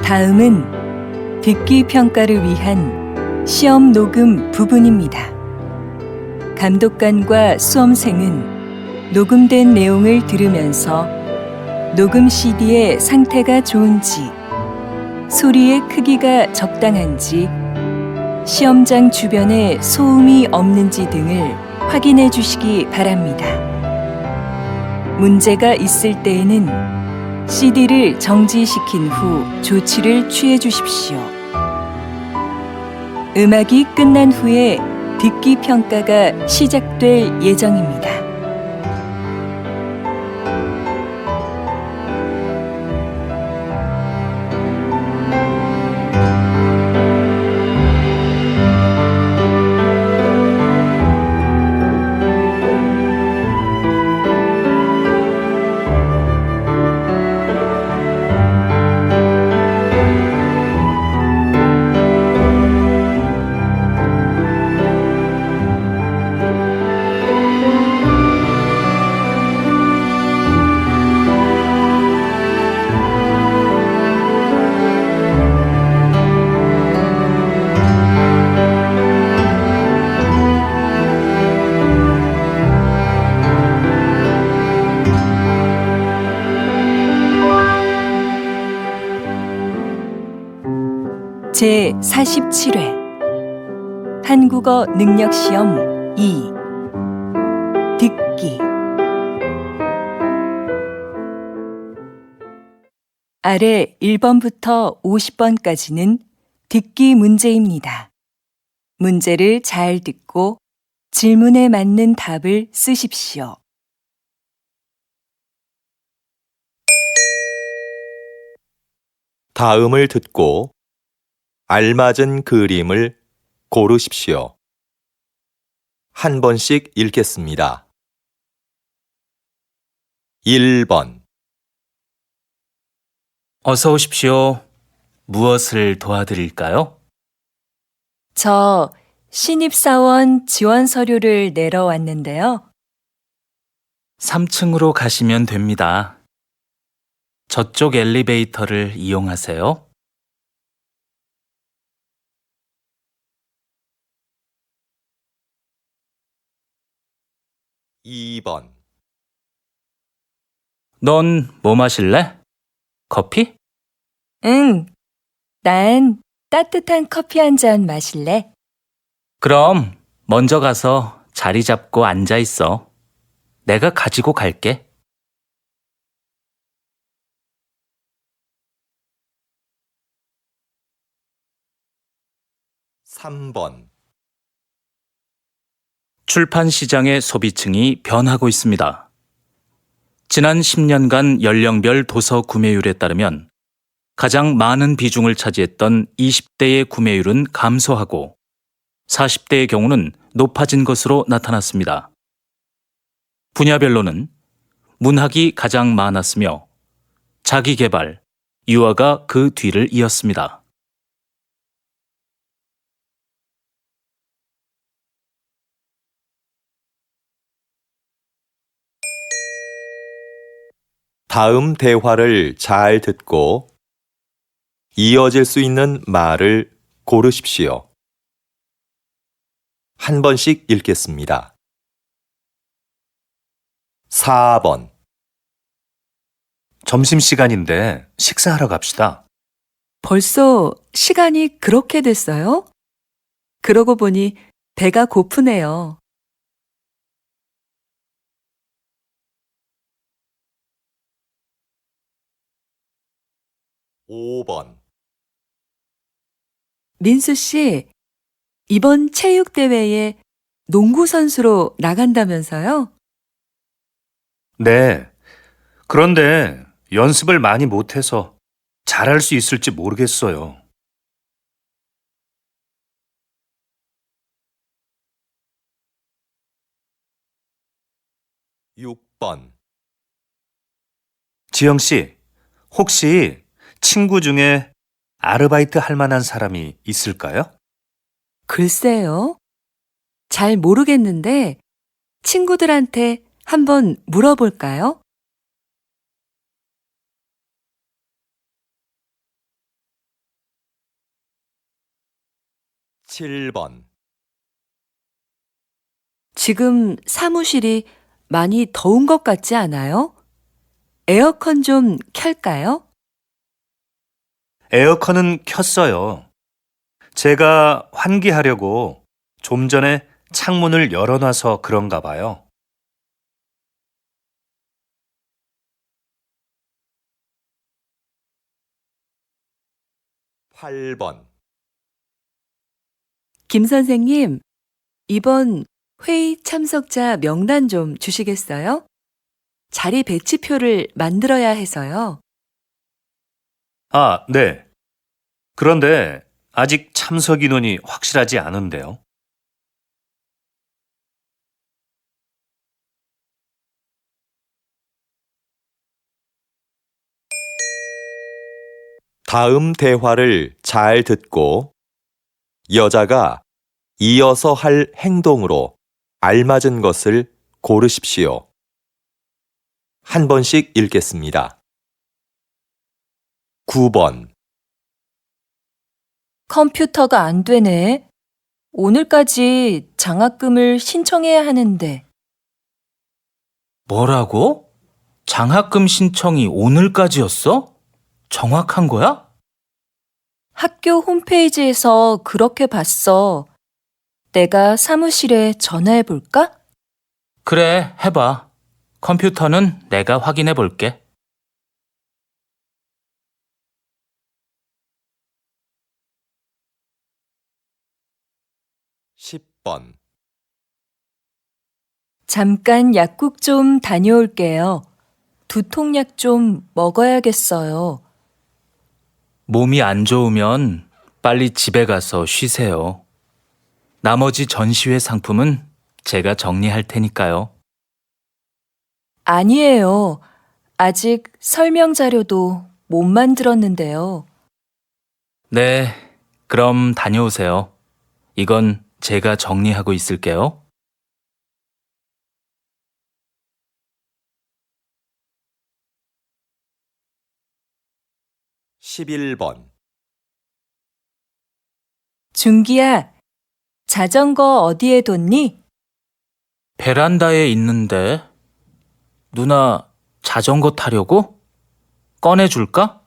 다음은 듣기 평가를 위한 시험 녹음 부분입니다. 감독관과 수험생은 녹음된 내용을 들으면서 녹음 CD의 상태가 좋은지, 소리의 크기가 적당한지, 시험장 주변에 소음이 없는지 등을 확인해 주시기 바랍니다. 문제가 있을 때에는 CD를 정지시킨 후 조치를 취해 주십시오. 음악이 끝난 후에 듣기 평가가 시작될 예정입니다. 제47회 한국어 능력시험 2 듣기. 아래 1번부터 50번까지는 듣기 문제입니다. 문제를 잘 듣고 질문에 맞는 답을 쓰십시오. 다음을 듣고 알맞은 그림을 고르십시오. 한 번씩 읽겠습니다. 1번 어서 오십시오. 무엇을 도와드릴까요? 저 신입사원 지원 서류를 내러 왔는데요. 3층으로 가시면 됩니다. 저쪽 엘리베이터를 이용하세요. 2번 넌 뭐 마실래? 커피? 응, 난 따뜻한 커피 한 잔 마실래? 그럼 먼저 가서 자리 잡고 앉아 있어. 내가 가지고 갈게. 3번 출판 시장의 소비층이 변하고 있습니다. 지난 10년간 연령별 도서 구매율에 따르면 가장 많은 비중을 차지했던 20대의 구매율은 감소하고 40대의 경우는 높아진 것으로 나타났습니다. 분야별로는 문학이 가장 많았으며 자기계발, 유아가 그 뒤를 이었습니다. 다음 대화를 잘 듣고 이어질 수 있는 말을 고르십시오. 한 번씩 읽겠습니다. 4번 점심시간인데 식사하러 갑시다. 벌써 시간이 그렇게 됐어요? 그러고 보니 배가 고프네요. 5번 민수 씨, 이번 체육대회에 농구 선수로 나간다면서요? 네. 그런데 연습을 많이 못해서 잘할 수 있을지 모르겠어요. 6번 지영 씨, 혹시 친구 중에 아르바이트 할 만한 사람이 있을까요? 글쎄요. 잘 모르겠는데 친구들한테 한번 물어볼까요? 7번, 지금 사무실이 많이 더운 것 같지 않아요? 에어컨 좀 켤까요? 에어컨은 켰어요. 제가 환기하려고 좀 전에 창문을 열어놔서 그런가 봐요. 8번, 김 선생님, 이번 회의 참석자 명단 좀 주시겠어요? 자리 배치표를 만들어야 해서요. 아, 네. 그런데 아직 참석 인원이 확실하지 않은데요. 다음 대화를 잘 듣고 여자가 이어서 할 행동으로 알맞은 것을 고르십시오. 한 번씩 읽겠습니다. 9번, 컴퓨터가 안 되네. 오늘까지 장학금을 신청해야 하는데. 뭐라고? 장학금 신청이 오늘까지였어? 정확한 거야? 학교 홈페이지에서 그렇게 봤어. 내가 사무실에 전화해 볼까? 그래, 해봐. 컴퓨터는 내가 확인해 볼게. 10번, 잠깐 약국 좀 다녀올게요. 두통약 좀 먹어야겠어요. 몸이 안 좋으면 빨리 집에 가서 쉬세요. 나머지 전시회 상품은 제가 정리할 테니까요. 아니에요. 아직 설명 자료도 못 만들었는데요. 네, 그럼 다녀오세요. 이건 제가 정리하고 있을게요. 11번, 준기야, 자전거 어디에 뒀니? 베란다에 있는데 누나 자전거 타려고? 꺼내줄까?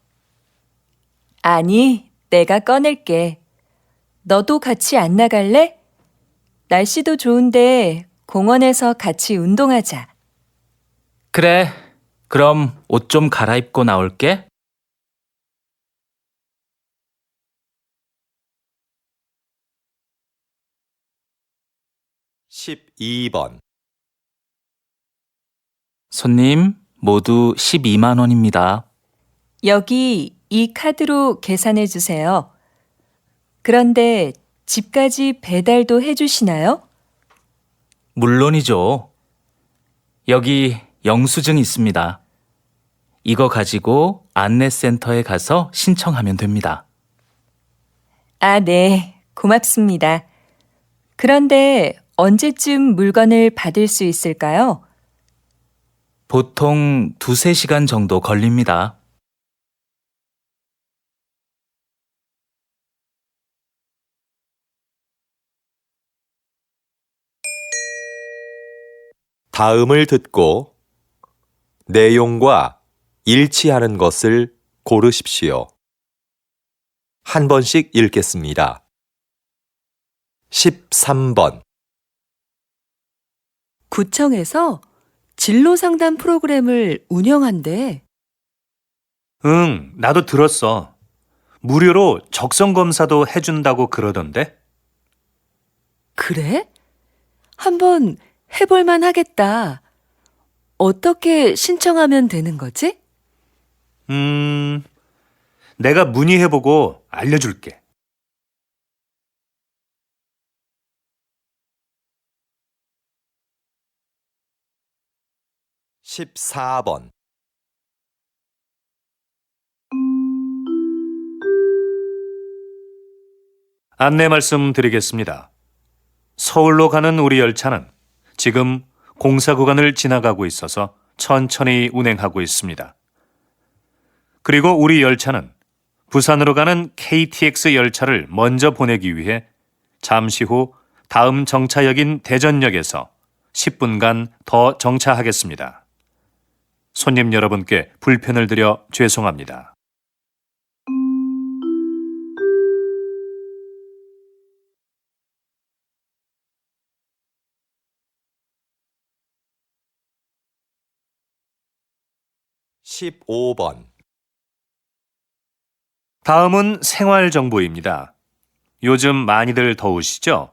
아니, 내가 꺼낼게. 너도 같이 안 나갈래? 날씨도 좋은데 공원에서 같이 운동하자. 그래, 그럼 옷 좀 갈아입고 나올게. 12번, 손님, 모두 12만 원입니다. 여기 이 카드로 계산해 주세요. 그런데 집까지 배달도 해주시나요? 물론이죠. 여기 영수증 있습니다. 이거 가지고 안내센터에 가서 신청하면 됩니다. 아, 네. 고맙습니다. 그런데 언제쯤 물건을 받을 수 있을까요? 보통 2~3시간 정도 걸립니다. '다음을 듣고 내용과 일치하는 것을 고르십시오. 한 번씩 읽겠습니다. 13번, 구청에서 진로 상담 프로그램을 운영한대. 응, 나도 들었어. 무료로 적성 검사도 해준다고 그러던데? 그래? 한번 해볼만 하겠다. 어떻게 신청하면 되는 거지? 내가 문의해보고 알려줄게. 14번, 안내 말씀드리겠습니다. 서울로 가는 우리 열차는 지금 공사 구간을 지나가고 있어서 천천히 운행하고 있습니다. 그리고 우리 열차는 부산으로 가는 KTX 열차를 먼저 보내기 위해 잠시 후 다음 정차역인 대전역에서 10분간 더 정차하겠습니다. 손님 여러분께 불편을 드려 죄송합니다. 십오 번 다음은 생활정보입니다. 요즘 많이들 더우시죠?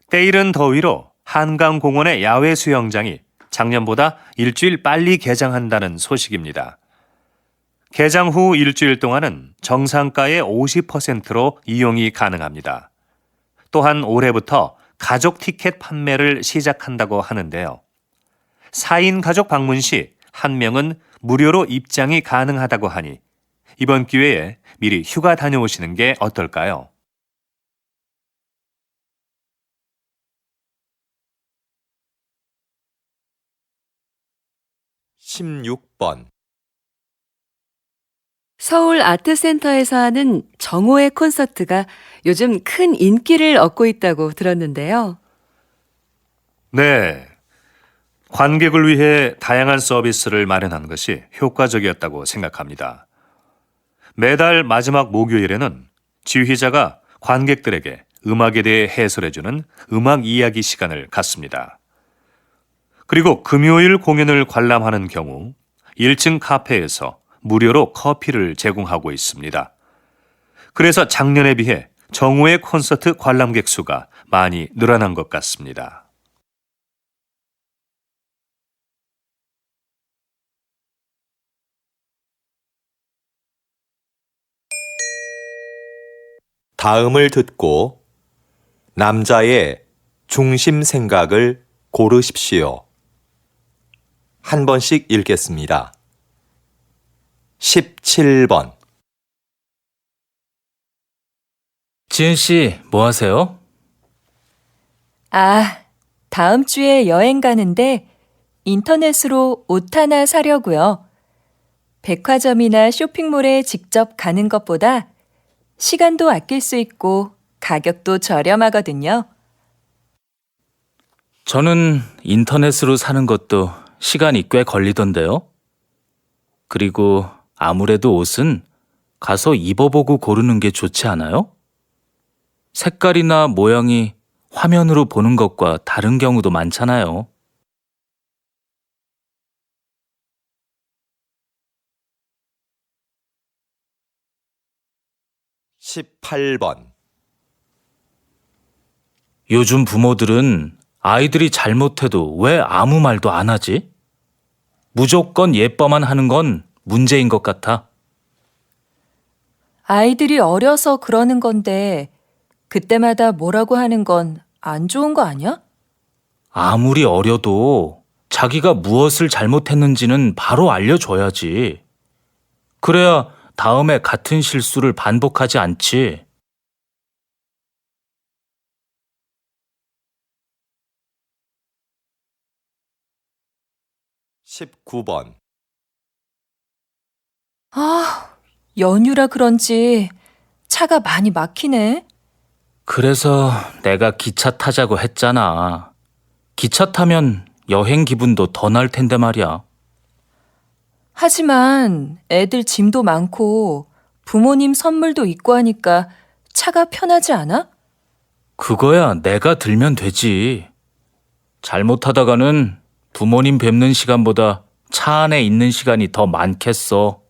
때이른 더위로 한강공원의 야외 수영장이 작년보다 일주일 빨리 개장한다는 소식입니다. 개장 후 일주일 동안은 정상가의 50%로 이용이 가능합니다. 또한 올해부터 가족 티켓 판매를 시작한다고 하는데요. 4인 가족 방문 시 1명은 무료로 입장이 가능하다고 하니 이번 기회에 미리 휴가 다녀오시는 게 어떨까요? 십육 번 서울 아트센터에서 하는 정오의 콘서트가 요즘 큰 인기를 얻고 있다고 들었는데요. 네. 관객을 위해 다양한 서비스를 마련한 것이 효과적이었다고 생각합니다. 매달 마지막 목요일에는 지휘자가 관객들에게 음악에 대해 해설해주는 음악 이야기 시간을 갖습니다. 그리고 금요일 공연을 관람하는 경우 1층 카페에서 무료로 커피를 제공하고 있습니다. 그래서 작년에 비해 정오의 콘서트 관람객 수가 많이 늘어난 것 같습니다. 다음을 듣고 남자의 중심 생각을 고르십시오. 한 번씩 읽겠습니다. 17번 지은 씨, 뭐 하세요? 아, 다음 주에 여행 가는데 인터넷으로 옷 하나 사려고요. 백화점이나 쇼핑몰에 직접 가는 것보다 시간도 아낄 수 있고 가격도 저렴하거든요. 저는 인터넷으로 사는 것도 시간이 꽤 걸리던데요. 그리고 아무래도 옷은 가서 입어보고 고르는 게 좋지 않아요? 색깔이나 모양이 화면으로 보는 것과 다른 경우도 많잖아요. 십팔 번 요즘 부모들은 아이들이 잘못해도 왜 아무 말도 안 하지? 무조건 예뻐만 하는 건 문제인 것 같아. 아이들이 어려서 그러는 건데 그때마다 뭐라고 하는 건 안 좋은 거 아니야? 아무리 어려도 자기가 무엇을 잘못했는지는 바로 알려줘야지. 그래야 다음에 같은 실수를 반복하지 않지. 십구 번 아, 연휴라 그런지 차가 많이 막히네. 그래서 내가 기차 타자고 했잖아. 기차 타면 여행 기분도 더 날 텐데 말이야. 하지만 애들 짐도 많고 부모님 선물도 있고 하니까 차가 편하지 않아? 그거야 내가 들면 되지. 잘못하다가는 부모님 뵙는 시간보다 차 안에 있는 시간이 더 많겠어.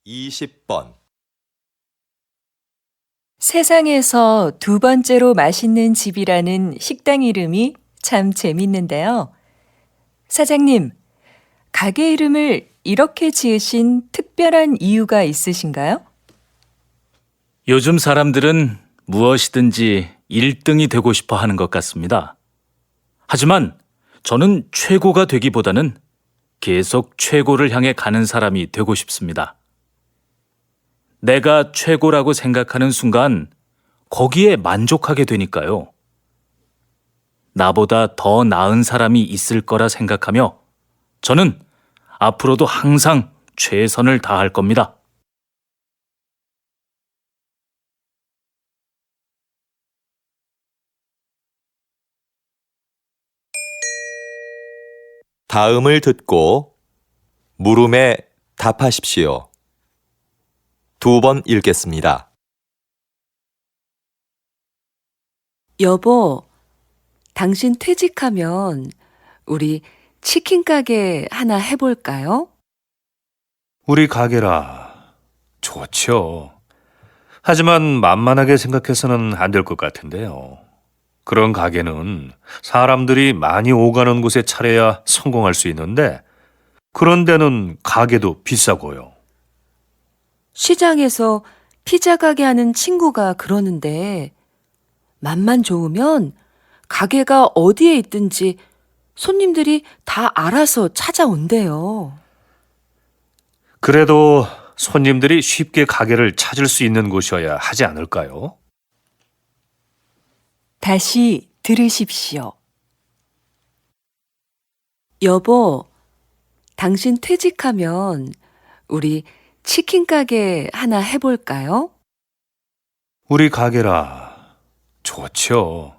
이십 번 세상에서 두 번째로 맛있는 집이라는 식당 이름이 참 재밌는데요. 사장님, 가게 이름을 이렇게 지으신 특별한 이유가 있으신가요? 요즘 사람들은 무엇이든지 1등이 되고 싶어 하는 것 같습니다. 하지만 저는 최고가 되기보다는 계속 최고를 향해 가는 사람이 되고 싶습니다. 내가 최고라고 생각하는 순간 거기에 만족하게 되니까요. 나보다 더 나은 사람이 있을 거라 생각하며 저는 앞으로도 항상 최선을 다할 겁니다. 다음을 듣고 물음에 답하십시오. 2번 읽겠습니다. 여보, 당신 퇴직하면 우리 치킨 가게 하나 해볼까요? 우리 가게라. 좋죠. 하지만 만만하게 생각해서는 안 될 것 같은데요. 그런 가게는 사람들이 많이 오가는 곳에 차려야 성공할 수 있는데, 그런 데는 가게도 비싸고요. 시장에서 피자 가게 하는 친구가 그러는데, 맛만 좋으면 가게가 어디에 있든지 손님들이 다 알아서 찾아온대요. 그래도 손님들이 쉽게 가게를 찾을 수 있는 곳이어야 하지 않을까요? 다시 들으십시오. 여보, 당신 퇴직하면 우리 치킨 가게 하나 해볼까요? 우리 가게라. 좋죠.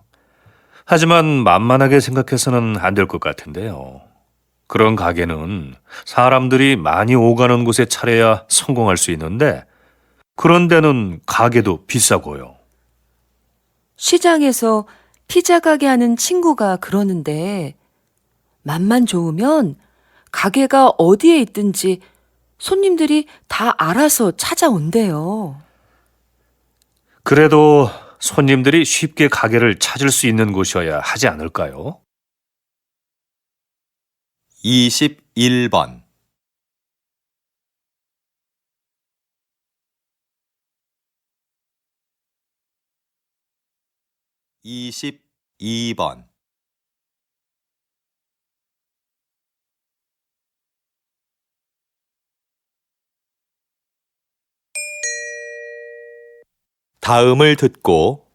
하지만 만만하게 생각해서는 안 될 것 같은데요. 그런 가게는 사람들이 많이 오가는 곳에 차려야 성공할 수 있는데, 그런 데는 가게도 비싸고요. 시장에서 피자 가게 하는 친구가 그러는데, 맛만 좋으면 가게가 어디에 있든지 손님들이 다 알아서 찾아온대요. 그래도 손님들이 쉽게 가게를 찾을 수 있는 곳이어야 하지 않을까요? 21번 22번 다음을 듣고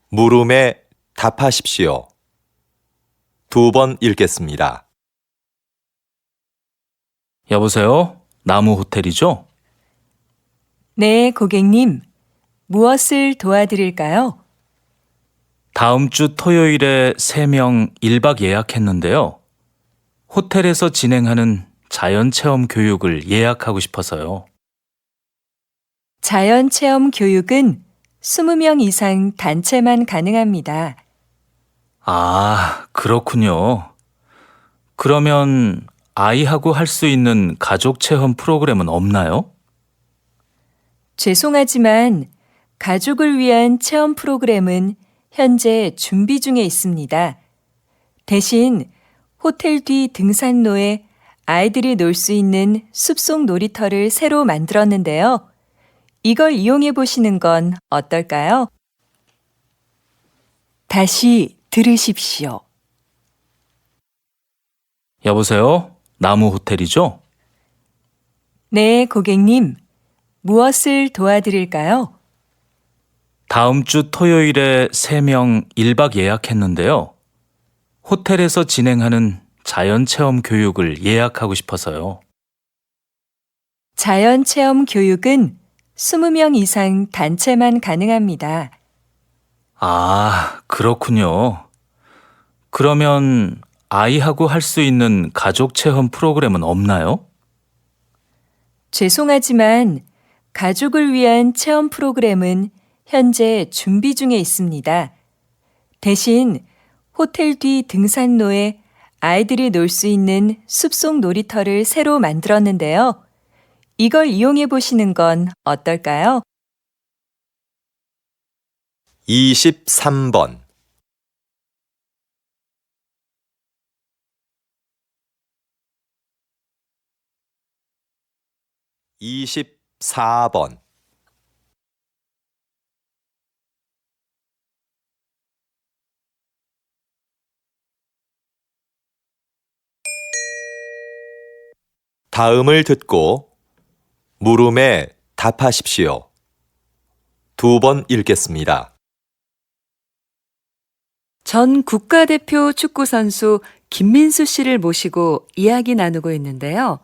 물음에 답하십시오. 2번 읽겠습니다. 여보세요? 나무 호텔이죠? 네, 고객님. 무엇을 도와드릴까요? 다음 주 토요일에 3명 1박 예약했는데요. 호텔에서 진행하는 자연체험 교육을 예약하고 싶어서요. 자연체험 교육은 20명 이상 단체만 가능합니다. 아, 그렇군요. 그러면 아이하고 할 수 있는 가족 체험 프로그램은 없나요? 죄송하지만 가족을 위한 체험 프로그램은 현재 준비 중에 있습니다. 대신 호텔 뒤 등산로에 아이들이 놀 수 있는 숲속 놀이터를 새로 만들었는데요. 이걸 이용해 보시는 건 어떨까요? 다시 들으십시오. 여보세요? 나무 호텔이죠? 네, 고객님. 무엇을 도와드릴까요? 다음 주 토요일에 3명 1박 예약했는데요. 호텔에서 진행하는 자연체험 교육을 예약하고 싶어서요. 자연체험 교육은 20명 이상 단체만 가능합니다. 아, 그렇군요. 그러면 아이하고 할 수 있는 가족 체험 프로그램은 없나요? 죄송하지만 가족을 위한 체험 프로그램은 현재 준비 중에 있습니다. 대신 호텔 뒤 등산로에 아이들이 놀 수 있는 숲속 놀이터를 새로 만들었는데요. 이걸 이용해 보시는 건 어떨까요? 23번 24번 다음을 듣고 물음에 답하십시오. 2번 읽겠습니다. 전 국가대표 축구선수 김민수 씨를 모시고 이야기 나누고 있는데요.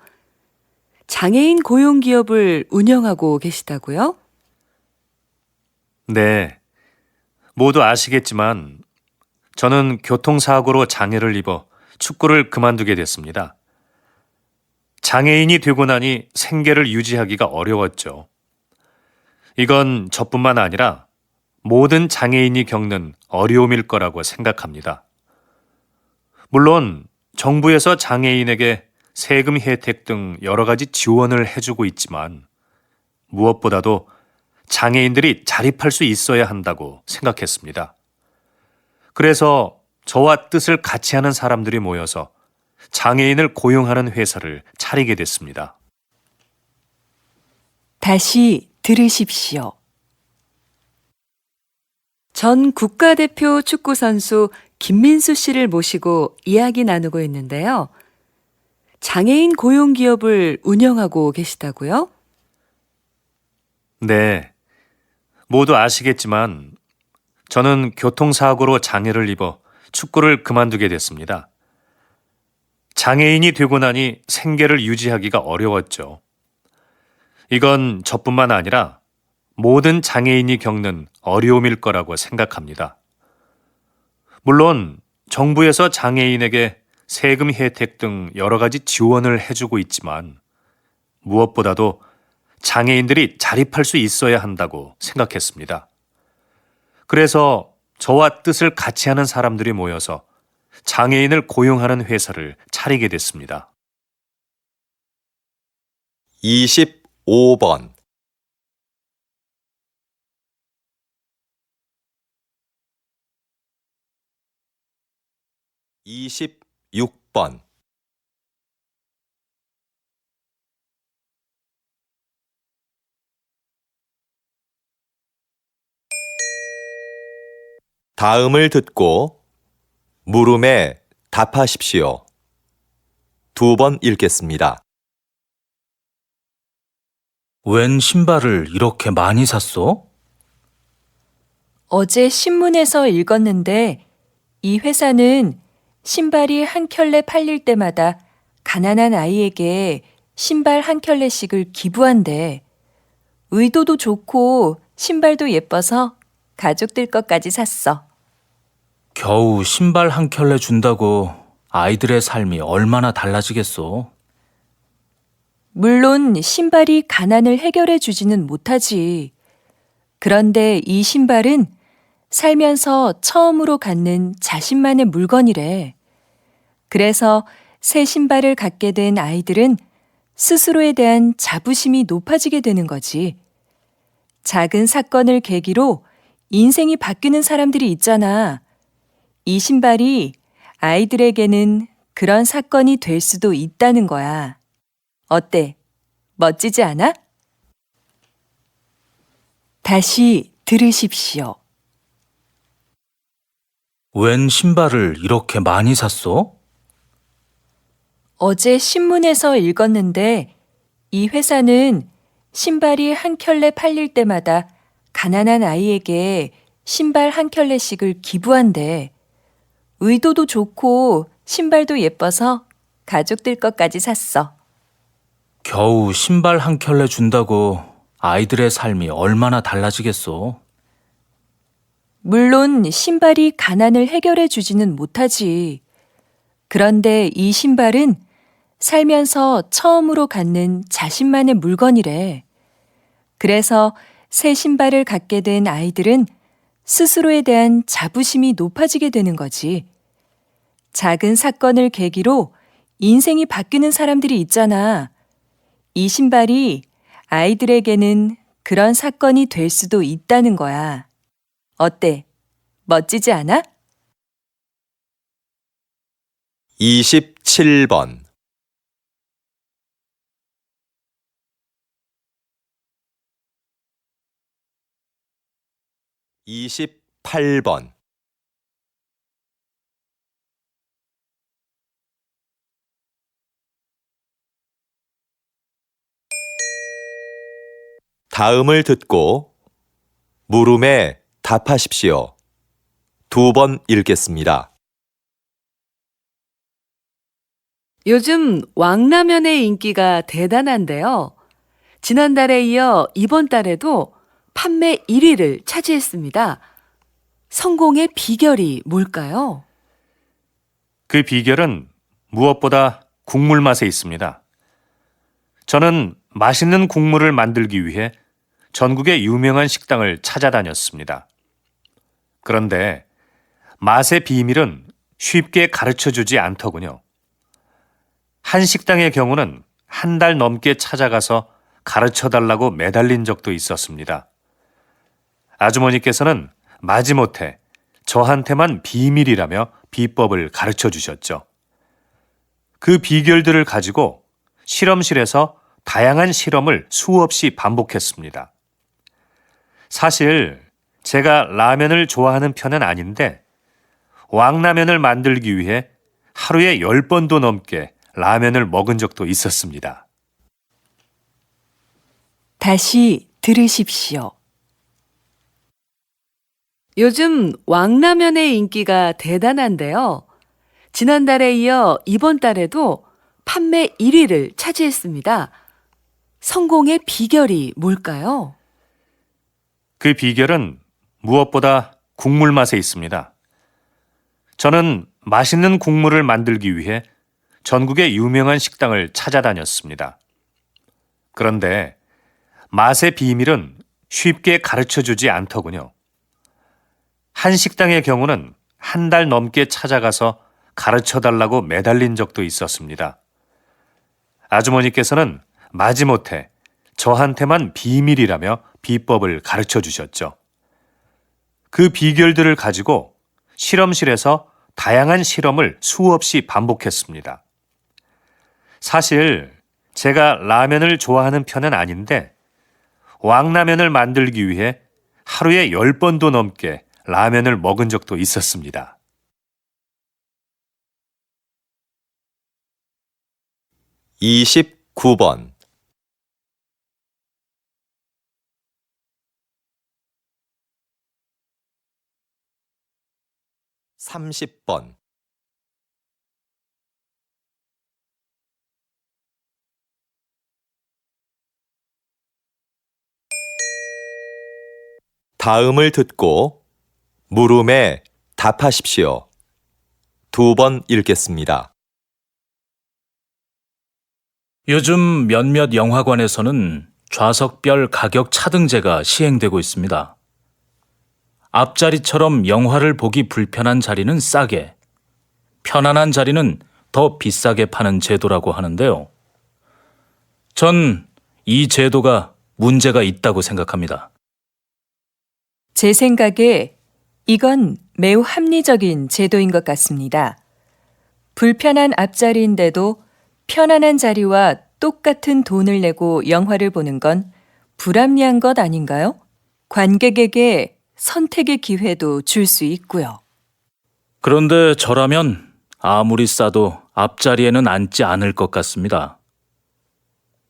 장애인 고용 기업을 운영하고 계시다고요? 네. 모두 아시겠지만 저는 교통사고로 장애를 입어 축구를 그만두게 됐습니다. 장애인이 되고 나니 생계를 유지하기가 어려웠죠. 이건 저뿐만 아니라 모든 장애인이 겪는 어려움일 거라고 생각합니다. 물론 정부에서 장애인에게 세금 혜택 등 여러 가지 지원을 해주고 있지만 무엇보다도 장애인들이 자립할 수 있어야 한다고 생각했습니다. 그래서 저와 뜻을 같이 하는 사람들이 모여서 장애인을 고용하는 회사를 차리게 됐습니다. 다시 들으십시오. 전 국가대표 축구선수 김민수 씨를 모시고 이야기 나누고 있는데요. 장애인 고용 기업을 운영하고 계시다고요? 네. 모두 아시겠지만 저는 교통사고로 장애를 입어 축구를 그만두게 됐습니다. 장애인이 되고 나니 생계를 유지하기가 어려웠죠. 이건 저뿐만 아니라 모든 장애인이 겪는 어려움일 거라고 생각합니다. 물론 정부에서 장애인에게 세금 혜택 등 여러 가지 지원을 해주고 있지만 무엇보다도 장애인들이 자립할 수 있어야 한다고 생각했습니다. 그래서 저와 뜻을 같이 하는 사람들이 모여서 장애인을 고용하는 회사를 차리게 됐습니다. 25번 26번 다음을 듣고 물음에 답하십시오. 2번 읽겠습니다. 웬 신발을 이렇게 많이 샀어? 어제 신문에서 읽었는데 이 회사는 신발이 한 켤레 팔릴 때마다 가난한 아이에게 신발 한 켤레씩을 기부한대. 의도도 좋고 신발도 예뻐서 가족들 것까지 샀어. 겨우 신발 한 켤레 준다고 아이들의 삶이 얼마나 달라지겠어. 물론 신발이 가난을 해결해 주지는 못하지. 그런데 이 신발은 살면서 처음으로 갖는 자신만의 물건이래. 그래서 새 신발을 갖게 된 아이들은 스스로에 대한 자부심이 높아지게 되는 거지. 작은 사건을 계기로 인생이 바뀌는 사람들이 있잖아. 이 신발이 아이들에게는 그런 사건이 될 수도 있다는 거야. 어때? 멋지지 않아? 다시 들으십시오. 웬 신발을 이렇게 많이 샀어? 어제 신문에서 읽었는데 이 회사는 신발이 한 켤레 팔릴 때마다 가난한 아이에게 신발 한 켤레씩을 기부한대. 의도도 좋고 신발도 예뻐서 가족들 것까지 샀어. 겨우 신발 한 켤레 준다고 아이들의 삶이 얼마나 달라지겠어. 물론 신발이 가난을 해결해 주지는 못하지. 그런데 이 신발은 살면서 처음으로 갖는 자신만의 물건이래. 그래서 새 신발을 갖게 된 아이들은 스스로에 대한 자부심이 높아지게 되는 거지. 작은 사건을 계기로 인생이 바뀌는 사람들이 있잖아. 이 신발이 아이들에게는 그런 사건이 될 수도 있다는 거야. 어때? 멋지지 않아? 27번 28번 다음을 듣고 물음에 답하십시오. 2번 읽겠습니다. 요즘 왕라면의 인기가 대단한데요. 지난달에 이어 이번 달에도 판매 1위를 차지했습니다. 성공의 비결이 뭘까요? 그 비결은 무엇보다 국물 맛에 있습니다. 저는 맛있는 국물을 만들기 위해 전국의 유명한 식당을 찾아다녔습니다. 그런데 맛의 비밀은 쉽게 가르쳐 주지 않더군요. 한 식당의 경우는 한 달 넘게 찾아가서 가르쳐 달라고 매달린 적도 있었습니다. 아주머니께서는 마지못해 저한테만 비밀이라며 비법을 가르쳐 주셨죠. 그 비결들을 가지고 실험실에서 다양한 실험을 수없이 반복했습니다. 사실 제가 라면을 좋아하는 편은 아닌데 왕라면을 만들기 위해 하루에 10번도 넘게 라면을 먹은 적도 있었습니다. 다시 들으십시오. 요즘 왕라면의 인기가 대단한데요. 지난달에 이어 이번 달에도 판매 1위를 차지했습니다. 성공의 비결이 뭘까요? 그 비결은 무엇보다 국물 맛에 있습니다. 저는 맛있는 국물을 만들기 위해 전국의 유명한 식당을 찾아다녔습니다. 그런데 맛의 비밀은 쉽게 가르쳐 주지 않더군요. 한 식당의 경우는 한 달 넘게 찾아가서 가르쳐 달라고 매달린 적도 있었습니다. 아주머니께서는 마지못해 저한테만 비밀이라며 비법을 가르쳐 주셨죠. 그 비결들을 가지고 실험실에서 다양한 실험을 수없이 반복했습니다. 사실 제가 라면을 좋아하는 편은 아닌데 왕라면을 만들기 위해 하루에 10번도 넘게 라면을 먹은 적도 있었습니다. (29번) 30번 다음을 듣고 물음에 답하십시오. 2번 읽겠습니다. 요즘 몇몇 영화관에서는 좌석별 가격 차등제가 시행되고 있습니다. 앞자리처럼 영화를 보기 불편한 자리는 싸게, 편안한 자리는 더 비싸게 파는 제도라고 하는데요. 전 이 제도가 문제가 있다고 생각합니다. 제 생각에 이건 매우 합리적인 제도인 것 같습니다. 불편한 앞자리인데도 편안한 자리와 똑같은 돈을 내고 영화를 보는 건 불합리한 것 아닌가요? 관객에게 선택의 기회도 줄 수 있고요. 그런데 저라면 아무리 싸도 앞자리에는 앉지 않을 것 같습니다.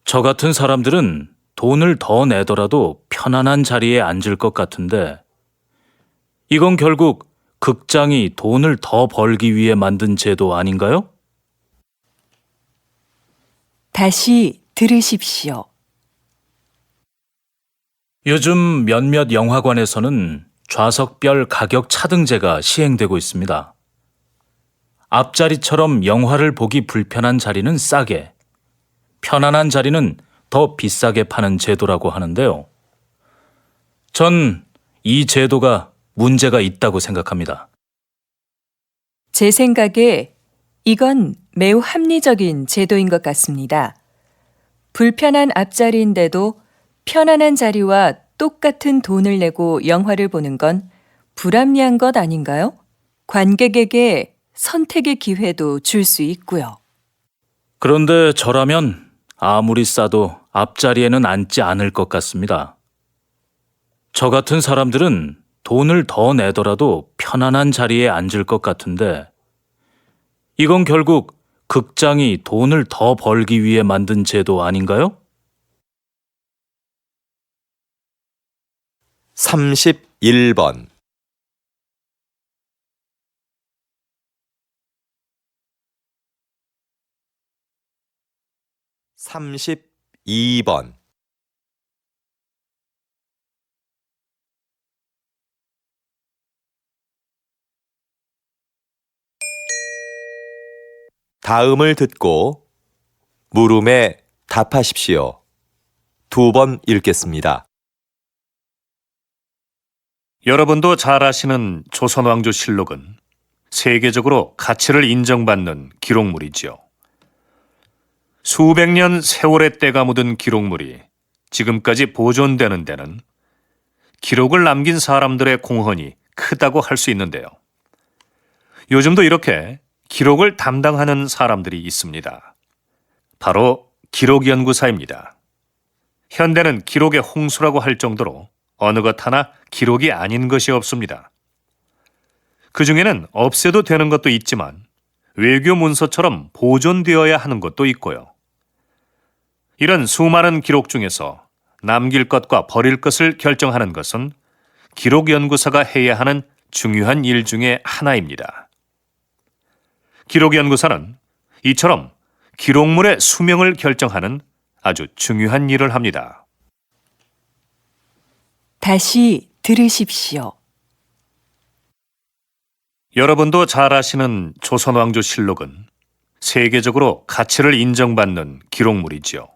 저 같은 사람들은 돈을 더 내더라도 편안한 자리에 앉을 것 같은데 이건 결국 극장이 돈을 더 벌기 위해 만든 제도 아닌가요? 다시 들으십시오. 요즘 몇몇 영화관에서는 좌석별 가격 차등제가 시행되고 있습니다. 앞자리처럼 영화를 보기 불편한 자리는 싸게, 편안한 자리는 더 비싸게 파는 제도라고 하는데요. 전 이 제도가 문제가 있다고 생각합니다. 제 생각에 이건 매우 합리적인 제도인 것 같습니다. 불편한 앞자리인데도 편안한 자리와 똑같은 돈을 내고 영화를 보는 건 불합리한 것 아닌가요? 관객에게 선택의 기회도 줄 수 있고요. 그런데 저라면 아무리 싸도 앞자리에는 앉지 않을 것 같습니다. 저 같은 사람들은 돈을 더 내더라도 편안한 자리에 앉을 것 같은데 이건 결국 극장이 돈을 더 벌기 위해 만든 제도 아닌가요? 31번 32번. 다음을 듣고 물음에 답하십시오. 2번 읽겠습니다. 여러분도 잘 아시는 조선왕조실록은 세계적으로 가치를 인정받는 기록물이지요. 수백 년 세월의 때가 묻은 기록물이 지금까지 보존되는 데는 기록을 남긴 사람들의 공헌이 크다고 할 수 있는데요. 요즘도 이렇게 기록을 담당하는 사람들이 있습니다. 바로 기록연구사입니다. 현대는 기록의 홍수라고 할 정도로 어느 것 하나 기록이 아닌 것이 없습니다. 그 중에는 없애도 되는 것도 있지만 외교 문서처럼 보존되어야 하는 것도 있고요. 이런 수많은 기록 중에서 남길 것과 버릴 것을 결정하는 것은 기록연구사가 해야 하는 중요한 일 중에 하나입니다. 기록연구사는 이처럼 기록물의 수명을 결정하는 아주 중요한 일을 합니다. 다시 들으십시오. 여러분도 잘 아시는 조선왕조실록은 세계적으로 가치를 인정받는 기록물이지요.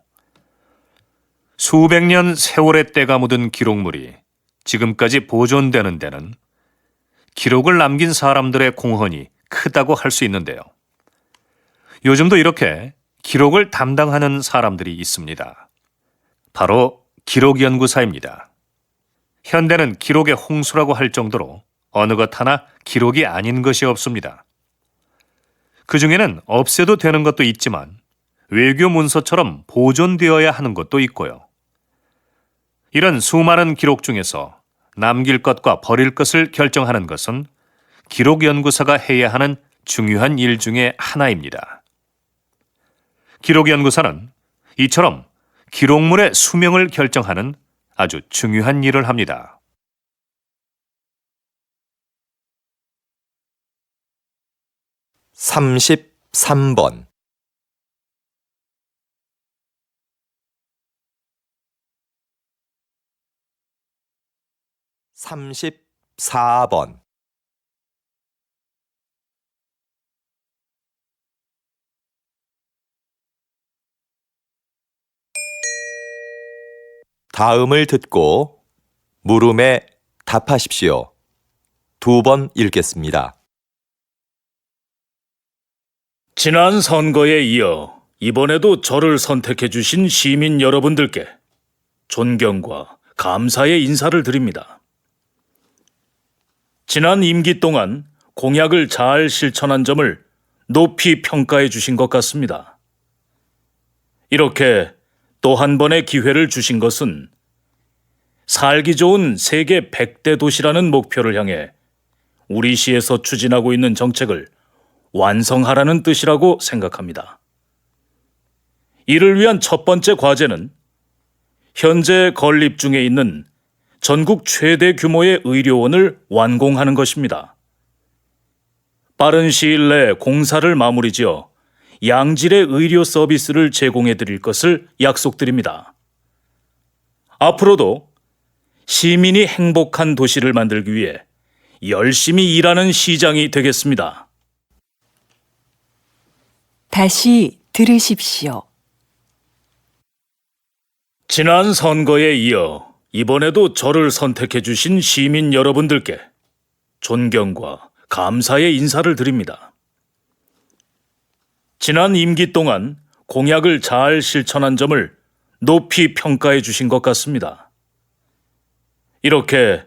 수백 년 세월의 때가 묻은 기록물이 지금까지 보존되는 데는 기록을 남긴 사람들의 공헌이 크다고 할 수 있는데요. 요즘도 이렇게 기록을 담당하는 사람들이 있습니다. 바로 기록연구사입니다. 현대는 기록의 홍수라고 할 정도로 어느 것 하나 기록이 아닌 것이 없습니다. 그 중에는 없애도 되는 것도 있지만 외교 문서처럼 보존되어야 하는 것도 있고요. 이런 수많은 기록 중에서 남길 것과 버릴 것을 결정하는 것은 기록연구사가 해야 하는 중요한 일 중에 하나입니다. 기록연구사는 이처럼 기록물의 수명을 결정하는 아주 중요한 일을 합니다. (33번) 34번. 다음을 듣고 물음에 답하십시오. 2번 읽겠습니다. 지난 선거에 이어 이번에도 저를 선택해 주신 시민 여러분들께 존경과 감사의 인사를 드립니다. 지난 임기 동안 공약을 잘 실천한 점을 높이 평가해 주신 것 같습니다. 이렇게 또 한 번의 기회를 주신 것은 살기 좋은 세계 100대 도시라는 목표를 향해 우리 시에서 추진하고 있는 정책을 완성하라는 뜻이라고 생각합니다. 이를 위한 첫 번째 과제는 현재 건립 중에 있는 전국 최대 규모의 의료원을 완공하는 것입니다. 빠른 시일 내 공사를 마무리지어 양질의 의료 서비스를 제공해 드릴 것을 약속드립니다. 앞으로도 시민이 행복한 도시를 만들기 위해 열심히 일하는 시장이 되겠습니다. 다시 들으십시오. 지난 선거에 이어 이번에도 저를 선택해 주신 시민 여러분들께 존경과 감사의 인사를 드립니다. 지난 임기 동안 공약을 잘 실천한 점을 높이 평가해 주신 것 같습니다. 이렇게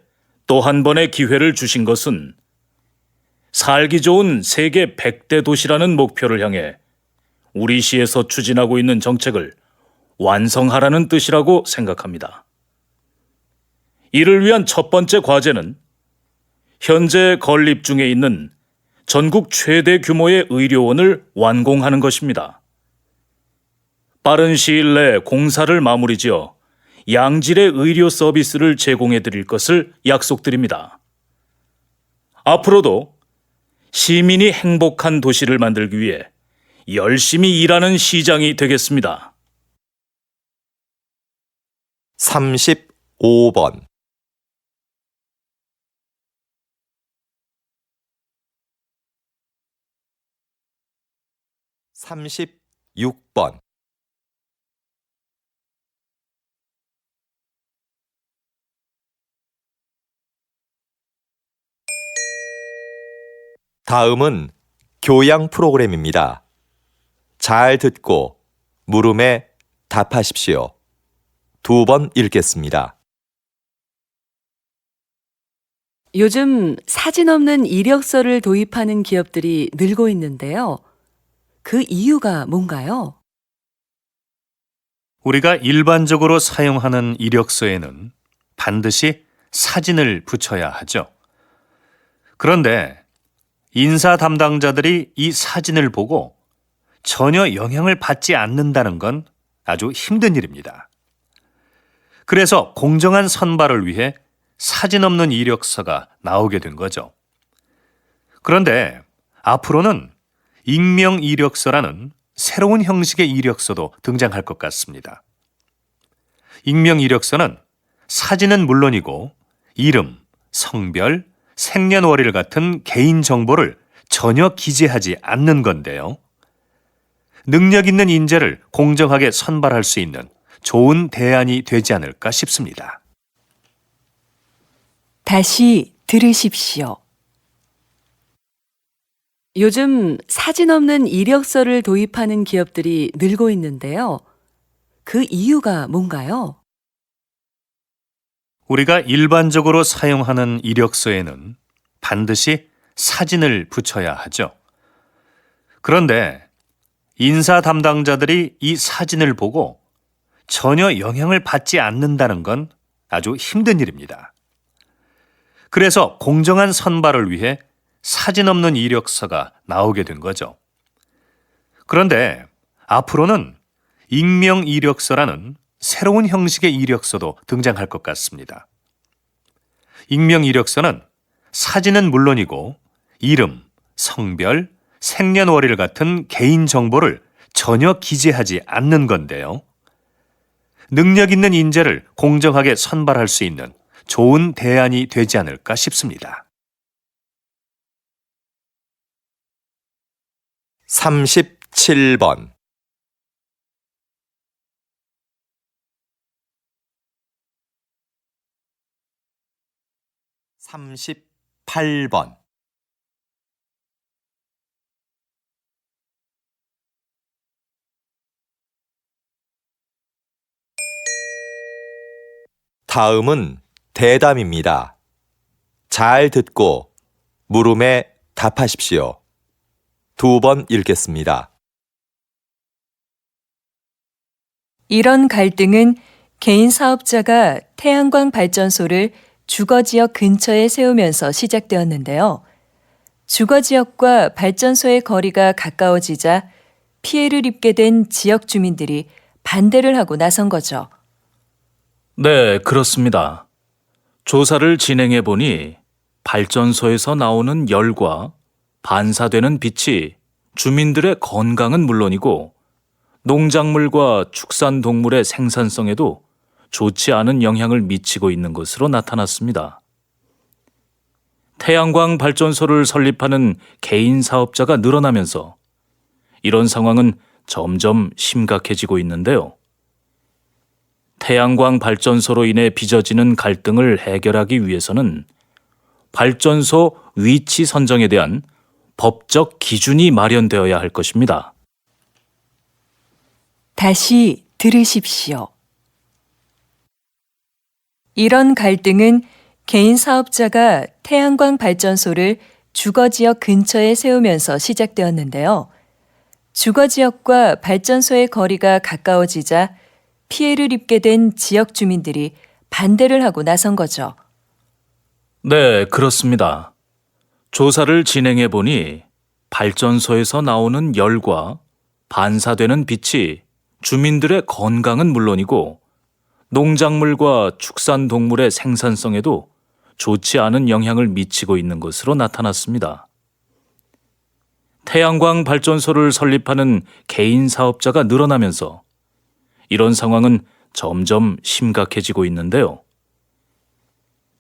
또 한 번의 기회를 주신 것은 살기 좋은 세계 100대 도시라는 목표를 향해 우리 시에서 추진하고 있는 정책을 완성하라는 뜻이라고 생각합니다. 이를 위한 첫 번째 과제는 현재 건립 중에 있는 전국 최대 규모의 의료원을 완공하는 것입니다. 빠른 시일 내 공사를 마무리지어 양질의 의료 서비스를 제공해 드릴 것을 약속드립니다. 앞으로도 시민이 행복한 도시를 만들기 위해 열심히 일하는 시장이 되겠습니다. 35번, 36번, 다음은 교양 프로그램입니다. 잘 듣고 물음에 답하십시오. 2번 읽겠습니다. 요즘 사진 없는 이력서를 도입하는 기업들이 늘고 있는데요. 그 이유가 뭔가요? 우리가 일반적으로 사용하는 이력서에는 반드시 사진을 붙여야 하죠. 그런데 인사 담당자들이 이 사진을 보고 전혀 영향을 받지 않는다는 건 아주 힘든 일입니다. 그래서 공정한 선발을 위해 사진 없는 이력서가 나오게 된 거죠. 그런데 앞으로는 익명 이력서라는 새로운 형식의 이력서도 등장할 것 같습니다. 익명 이력서는 사진은 물론이고 이름, 성별, 생년월일 같은 개인 정보를 전혀 기재하지 않는 건데요. 능력 있는 인재를 공정하게 선발할 수 있는 좋은 대안이 되지 않을까 싶습니다. 다시 들으십시오. 요즘 사진 없는 이력서를 도입하는 기업들이 늘고 있는데요. 그 이유가 뭔가요? 우리가 일반적으로 사용하는 이력서에는 반드시 사진을 붙여야 하죠. 그런데 인사 담당자들이 이 사진을 보고 전혀 영향을 받지 않는다는 건 아주 힘든 일입니다. 그래서 공정한 선발을 위해 사진 없는 이력서가 나오게 된 거죠. 그런데 앞으로는 익명 이력서라는 새로운 형식의 이력서도 등장할 것 같습니다. 익명 이력서는 사진은 물론이고 이름, 성별, 생년월일 같은 개인 정보를 전혀 기재하지 않는 건데요. 능력 있는 인재를 공정하게 선발할 수 있는 좋은 대안이 되지 않을까 싶습니다. 37번, 38번, 다음은 대담입니다. 잘 듣고 물음에 답하십시오. 2번 읽겠습니다. 이런 갈등은 개인 사업자가 태양광 발전소를 주거지역 근처에 세우면서 시작되었는데요. 주거지역과 발전소의 거리가 가까워지자 피해를 입게 된 지역 주민들이 반대를 하고 나선 거죠. 네, 그렇습니다. 조사를 진행해 보니 발전소에서 나오는 열과 반사되는 빛이 주민들의 건강은 물론이고 농작물과 축산동물의 생산성에도 좋지 않은 영향을 미치고 있는 것으로 나타났습니다. 태양광 발전소를 설립하는 개인 사업자가 늘어나면서 이런 상황은 점점 심각해지고 있는데요. 태양광 발전소로 인해 빚어지는 갈등을 해결하기 위해서는 발전소 위치 선정에 대한 법적 기준이 마련되어야 할 것입니다. 다시 들으십시오. 이런 갈등은 개인 사업자가 태양광 발전소를 주거지역 근처에 세우면서 시작되었는데요. 주거지역과 발전소의 거리가 가까워지자 피해를 입게 된 지역 주민들이 반대를 하고 나선 거죠. 네, 그렇습니다. 조사를 진행해 보니 발전소에서 나오는 열과 반사되는 빛이 주민들의 건강은 물론이고 농작물과 축산동물의 생산성에도 좋지 않은 영향을 미치고 있는 것으로 나타났습니다. 태양광 발전소를 설립하는 개인 사업자가 늘어나면서 이런 상황은 점점 심각해지고 있는데요.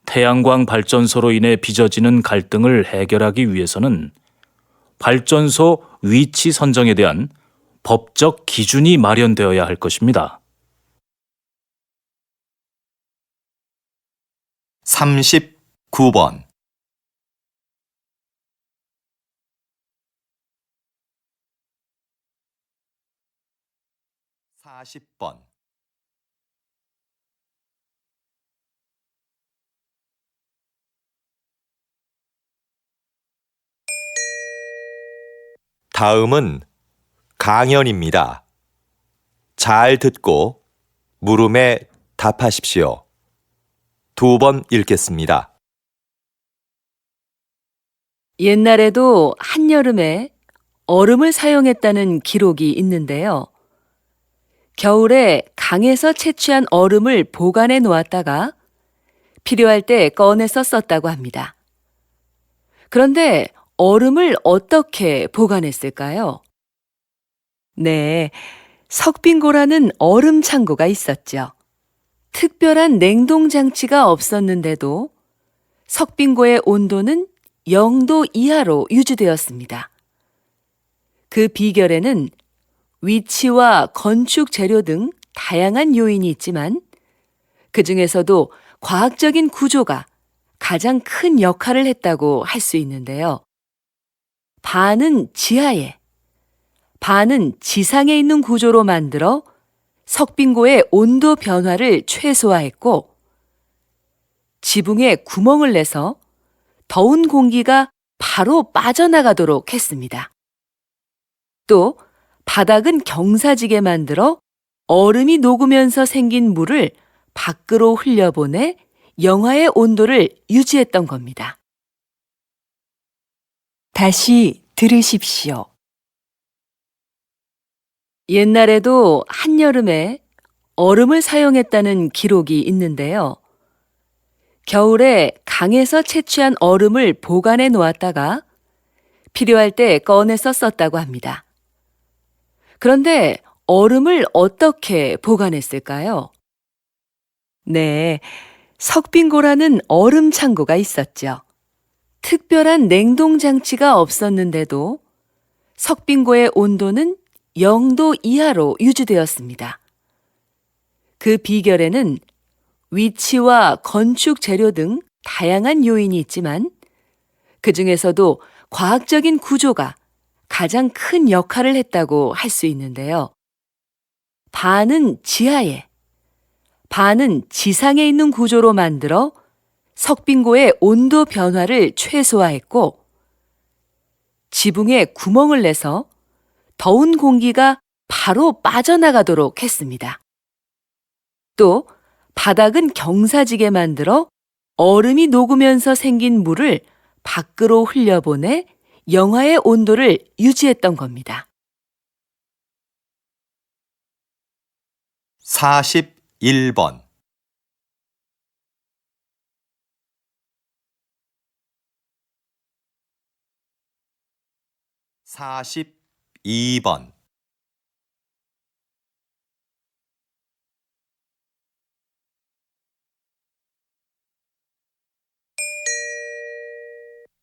태양광 발전소로 인해 빚어지는 갈등을 해결하기 위해서는 발전소 위치 선정에 대한 법적 기준이 마련되어야 할 것입니다. 39번 40번 다음은 강연입니다. 잘 듣고 물음에 답하십시오. 2번 읽겠습니다. 옛날에도 한여름에 얼음을 사용했다는 기록이 있는데요. 겨울에 강에서 채취한 얼음을 보관해 놓았다가 필요할 때 꺼내서 썼다고 합니다. 그런데 얼음을 어떻게 보관했을까요? 네, 석빙고라는 얼음 창고가 있었죠. 특별한 냉동 장치가 없었는데도 석빙고의 온도는 0도 이하로 유지되었습니다. 그 비결에는 위치와 건축 재료 등 다양한 요인이 있지만 그 중에서도 과학적인 구조가 가장 큰 역할을 했다고 할 수 있는데요. 반은 지하에, 반은 지상에 있는 구조로 만들어 석빙고의 온도 변화를 최소화했고 지붕에 구멍을 내서 더운 공기가 바로 빠져나가도록 했습니다. 또 바닥은 경사지게 만들어 얼음이 녹으면서 생긴 물을 밖으로 흘려보내 영하의 온도를 유지했던 겁니다. 다시 들으십시오. 옛날에도 한여름에 얼음을 사용했다는 기록이 있는데요. 겨울에 강에서 채취한 얼음을 보관해 놓았다가 필요할 때 꺼내서 썼다고 합니다. 그런데 얼음을 어떻게 보관했을까요? 네, 석빙고라는 얼음 창고가 있었죠. 특별한 냉동 장치가 없었는데도 석빙고의 온도는 0도 이하로 유지되었습니다. 그 비결에는 위치와 건축 재료 등 다양한 요인이 있지만 그 중에서도 과학적인 구조가 가장 큰 역할을 했다고 할 수 있는데요. 반은 지하에, 반은 지상에 있는 구조로 만들어 석빙고의 온도 변화를 최소화했고 지붕에 구멍을 내서 더운 공기가 바로 빠져나가도록 했습니다. 또 바닥은 경사지게 만들어 얼음이 녹으면서 생긴 물을 밖으로 흘려보내 영하의 온도를 유지했던 겁니다. 41번 42번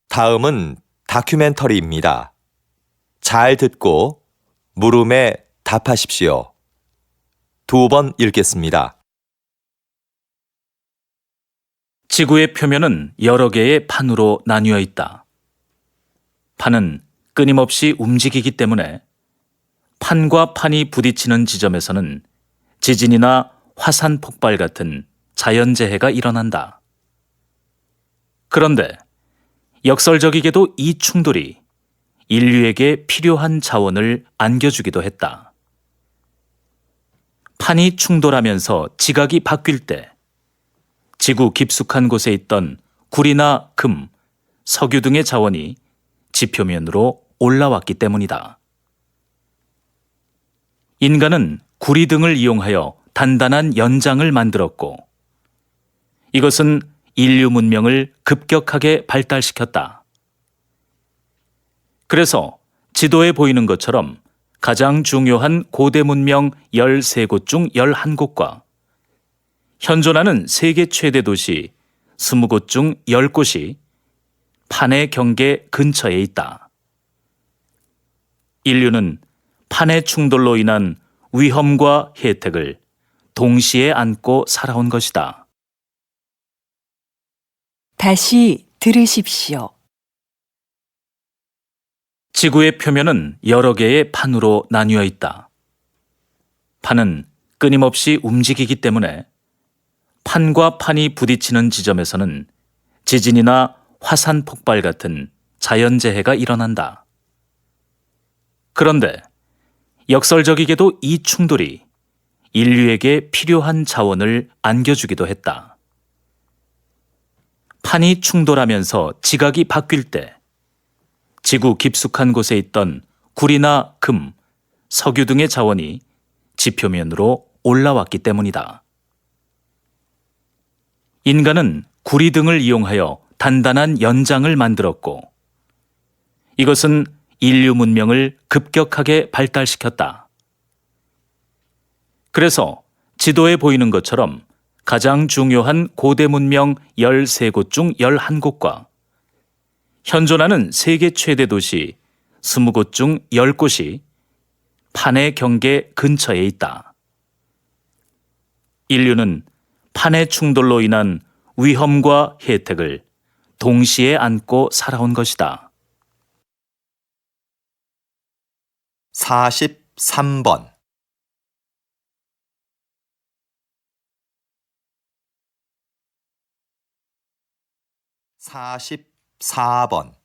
다음은 다큐멘터리입니다. 잘 듣고 물음에 답하십시오. 2번 읽겠습니다. 지구의 표면은 여러 개의 판으로 나뉘어 있다. 판은 끊임없이 움직이기 때문에 판과 판이 부딪히는 지점에서는 지진이나 화산 폭발 같은 자연재해가 일어난다. 그런데 역설적이게도 이 충돌이 인류에게 필요한 자원을 안겨주기도 했다. 판이 충돌하면서 지각이 바뀔 때 지구 깊숙한 곳에 있던 구리나 금, 석유 등의 자원이 지표면으로 올라왔기 때문이다. 인간은 구리 등을 이용하여 단단한 연장을 만들었고 이것은 인류 문명을 급격하게 발달시켰다. 그래서 지도에 보이는 것처럼 가장 중요한 고대 문명 13곳 중 11곳과 현존하는 세계 최대 도시 20곳 중 10곳이 판의 경계 근처에 있다. 인류는 판의 충돌로 인한 위험과 혜택을 동시에 안고 살아온 것이다. 다시 들으십시오. 지구의 표면은 여러 개의 판으로 나뉘어 있다. 판은 끊임없이 움직이기 때문에 판과 판이 부딪히는 지점에서는 지진이나 화산 폭발 같은 자연재해가 일어난다. 그런데 역설적이게도 이 충돌이 인류에게 필요한 자원을 안겨주기도 했다. 판이 충돌하면서 지각이 바뀔 때 지구 깊숙한 곳에 있던 구리나 금, 석유 등의 자원이 지표면으로 올라왔기 때문이다. 인간은 구리 등을 이용하여 단단한 연장을 만들었고 이것은 인류 문명을 급격하게 발달시켰다. 그래서 지도에 보이는 것처럼 가장 중요한 고대 문명 13곳 중 11곳과 현존하는 세계 최대 도시 20곳 중 10곳이 판의 경계 근처에 있다. 인류는 판의 충돌로 인한 위험과 혜택을 동시에 안고 살아온 것이다. 43번 44번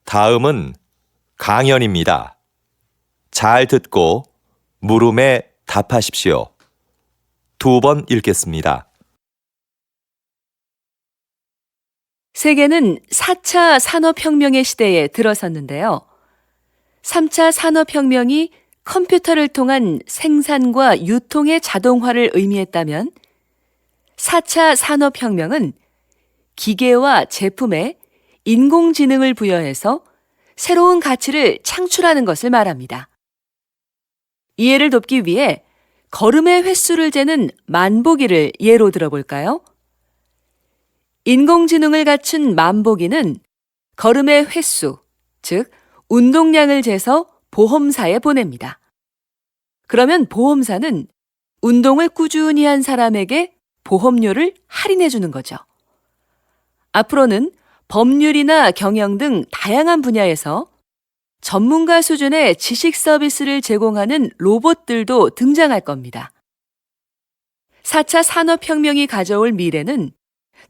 다음은 강연입니다. 잘 듣고 물음에 답하십시오. 2번 읽겠습니다. 세계는 4차 산업혁명의 시대에 들어섰는데요. 3차 산업혁명이 컴퓨터를 통한 생산과 유통의 자동화를 의미했다면 4차 산업혁명은 기계와 제품에 인공지능을 부여해서 새로운 가치를 창출하는 것을 말합니다. 이해를 돕기 위해 걸음의 횟수를 재는 만보기를 예로 들어볼까요? 인공지능을 갖춘 만보기는 걸음의 횟수, 즉 운동량을 재서 보험사에 보냅니다. 그러면 보험사는 운동을 꾸준히 한 사람에게 보험료를 할인해 주는 거죠. 앞으로는 법률이나 경영 등 다양한 분야에서 전문가 수준의 지식 서비스를 제공하는 로봇들도 등장할 겁니다. 4차 산업혁명이 가져올 미래는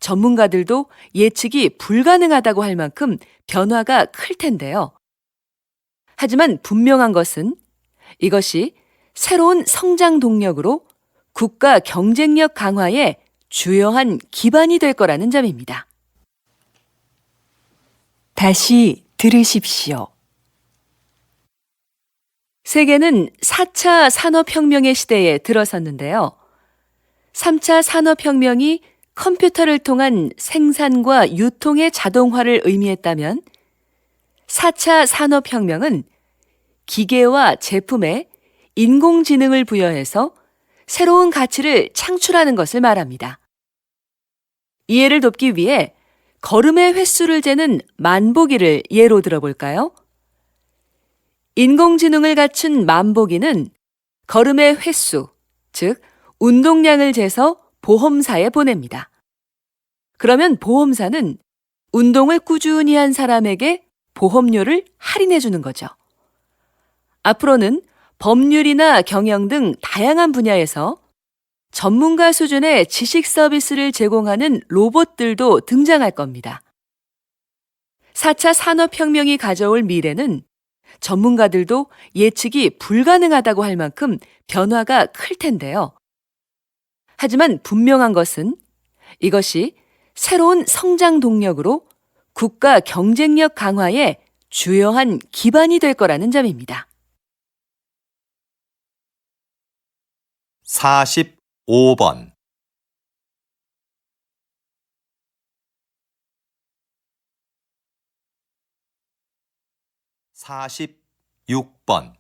전문가들도 예측이 불가능하다고 할 만큼 변화가 클 텐데요. 하지만 분명한 것은 이것이 새로운 성장 동력으로 국가 경쟁력 강화에 주요한 기반이 될 거라는 점입니다. 다시 들으십시오. 세계는 4차 산업혁명의 시대에 들어섰는데요. 3차 산업혁명이 컴퓨터를 통한 생산과 유통의 자동화를 의미했다면 4차 산업혁명은 기계와 제품에 인공지능을 부여해서 새로운 가치를 창출하는 것을 말합니다. 이해를 돕기 위해 걸음의 횟수를 재는 만보기를 예로 들어볼까요? 인공지능을 갖춘 만보기는 걸음의 횟수, 즉 운동량을 재서 보험사에 보냅니다. 그러면 보험사는 운동을 꾸준히 한 사람에게 보험료를 할인해 주는 거죠. 앞으로는 법률이나 경영 등 다양한 분야에서 전문가 수준의 지식 서비스를 제공하는 로봇들도 등장할 겁니다. 4차 산업혁명이 가져올 미래는 전문가들도 예측이 불가능하다고 할 만큼 변화가 클 텐데요. 하지만 분명한 것은 이것이 새로운 성장 동력으로 국가 경쟁력 강화에 주요한 기반이 될 거라는 점입니다. 45번 46번.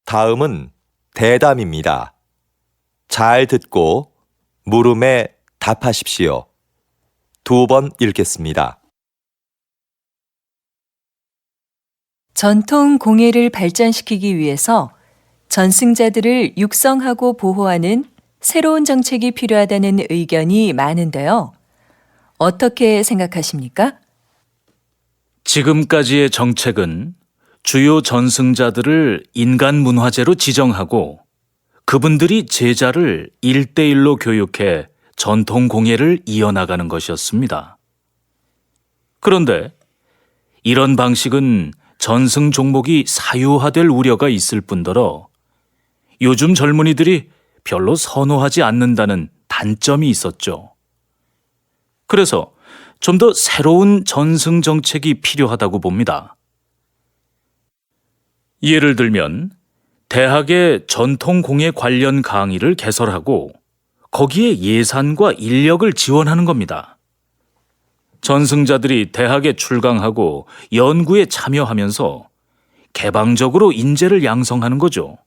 다음은 대담입니다. 잘 듣고 물음에 답하십시오. 2번 읽겠습니다. 전통 공예를 발전시키기 위해서 전승자들을 육성하고 보호하는 새로운 정책이 필요하다는 의견이 많은데요. 어떻게 생각하십니까? 지금까지의 정책은 주요 전승자들을 인간 문화재로 지정하고 그분들이 제자를 1대1로 교육해 전통 공예를 이어나가는 것이었습니다. 그런데 이런 방식은 전승 종목이 사유화될 우려가 있을 뿐더러 요즘 젊은이들이 별로 선호하지 않는다는 단점이 있었죠. 그래서 좀 더 새로운 전승 정책이 필요하다고 봅니다. 예를 들면 대학의 전통 공예 관련 강의를 개설하고 거기에 예산과 인력을 지원하는 겁니다. 전승자들이 대학에 출강하고 연구에 참여하면서 개방적으로 인재를 양성하는 거죠.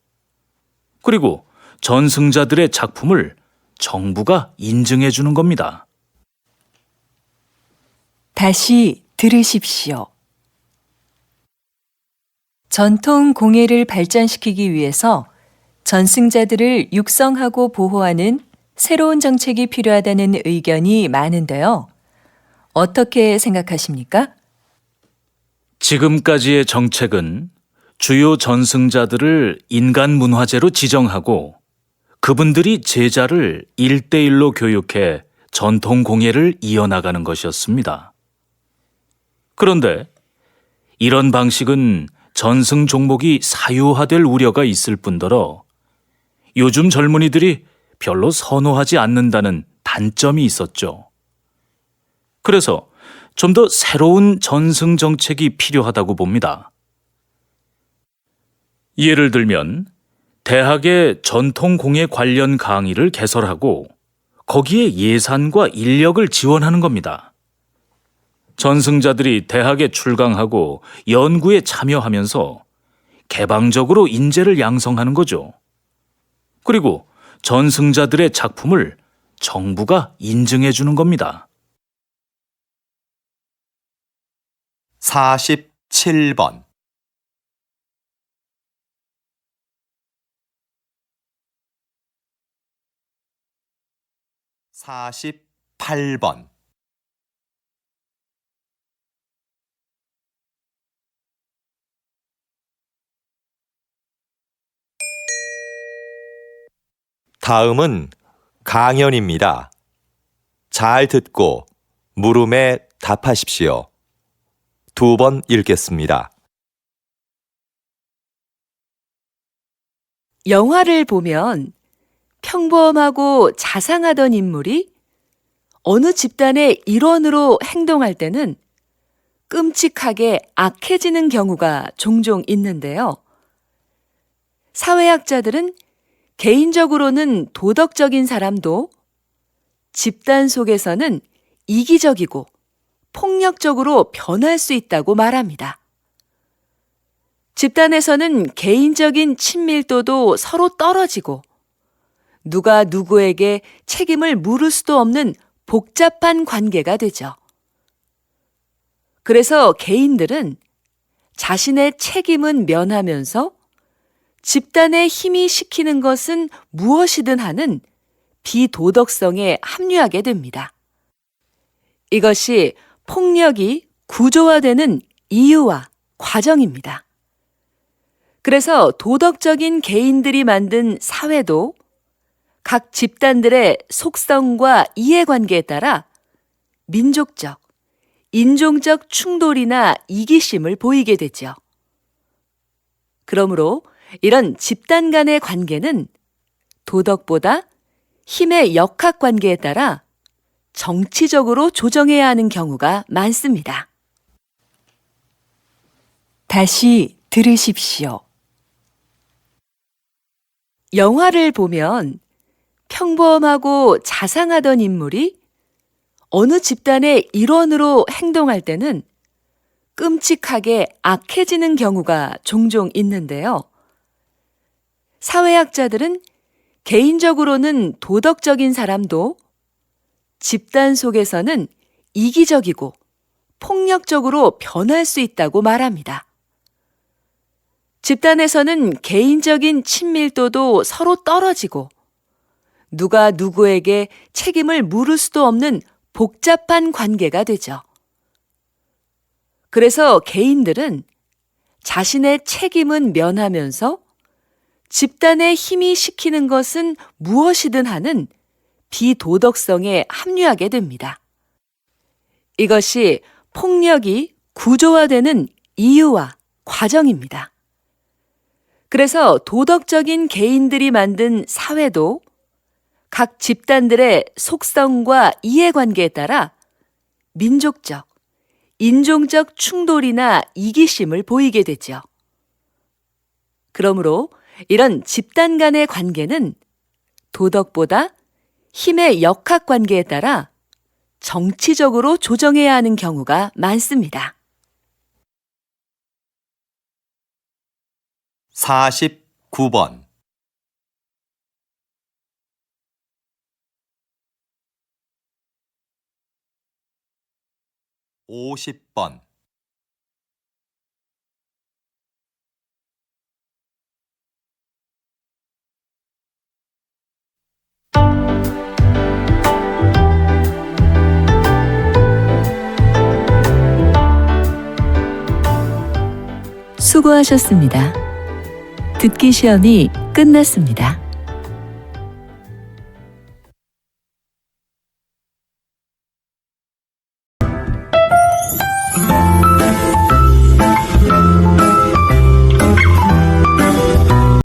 그리고 전승자들의 작품을 정부가 인증해 주는 겁니다. 다시 들으십시오. 전통 공예를 발전시키기 위해서 전승자들을 육성하고 보호하는 새로운 정책이 필요하다는 의견이 많은데요. 어떻게 생각하십니까? 지금까지의 정책은 주요 전승자들을 인간 문화재로 지정하고 그분들이 제자를 1대1로 교육해 전통 공예를 이어나가는 것이었습니다. 그런데 이런 방식은 전승 종목이 사유화될 우려가 있을 뿐더러 요즘 젊은이들이 별로 선호하지 않는다는 단점이 있었죠. 그래서 좀 더 새로운 전승 정책이 필요하다고 봅니다. 예를 들면 대학의 전통 공예 관련 강의를 개설하고 거기에 예산과 인력을 지원하는 겁니다. 전승자들이 대학에 출강하고 연구에 참여하면서 개방적으로 인재를 양성하는 거죠. 그리고 전승자들의 작품을 정부가 인증해 주는 겁니다. 47번. 48번. 다음은 강연입니다. 잘 듣고 물음에 답하십시오. 2번 읽겠습니다. 영화를 보면 평범하고 자상하던 인물이 어느 집단의 일원으로 행동할 때는 끔찍하게 악해지는 경우가 종종 있는데요. 사회학자들은 개인적으로는 도덕적인 사람도 집단 속에서는 이기적이고 폭력적으로 변할 수 있다고 말합니다. 집단에서는 개인적인 친밀도도 서로 떨어지고 누가 누구에게 책임을 물을 수도 없는 복잡한 관계가 되죠. 그래서 개인들은 자신의 책임은 면하면서 집단의 힘이 시키는 것은 무엇이든 하는 비도덕성에 합류하게 됩니다. 이것이 폭력이 구조화되는 이유와 과정입니다. 그래서 도덕적인 개인들이 만든 사회도 각 집단들의 속성과 이해관계에 따라 민족적, 인종적 충돌이나 이기심을 보이게 되죠. 그러므로 이런 집단 간의 관계는 도덕보다 힘의 역학관계에 따라 정치적으로 조정해야 하는 경우가 많습니다. 다시 들으십시오. 영화를 보면 평범하고 자상하던 인물이 어느 집단의 일원으로 행동할 때는 끔찍하게 악해지는 경우가 종종 있는데요. 사회학자들은 개인적으로는 도덕적인 사람도 집단 속에서는 이기적이고 폭력적으로 변할 수 있다고 말합니다. 집단에서는 개인적인 친밀도도 서로 떨어지고 누가 누구에게 책임을 물을 수도 없는 복잡한 관계가 되죠. 그래서 개인들은 자신의 책임은 면하면서 집단의 힘이 시키는 것은 무엇이든 하는 비도덕성에 합류하게 됩니다. 이것이 폭력이 구조화되는 이유와 과정입니다. 그래서 도덕적인 개인들이 만든 사회도 각 집단들의 속성과 이해관계에 따라 민족적, 인종적 충돌이나 이기심을 보이게 되죠. 그러므로 이런 집단 간의 관계는 도덕보다 힘의 역학관계에 따라 정치적으로 조정해야 하는 경우가 많습니다. 49번 50번 수고하셨습니다. 듣기 시험이 끝났습니다.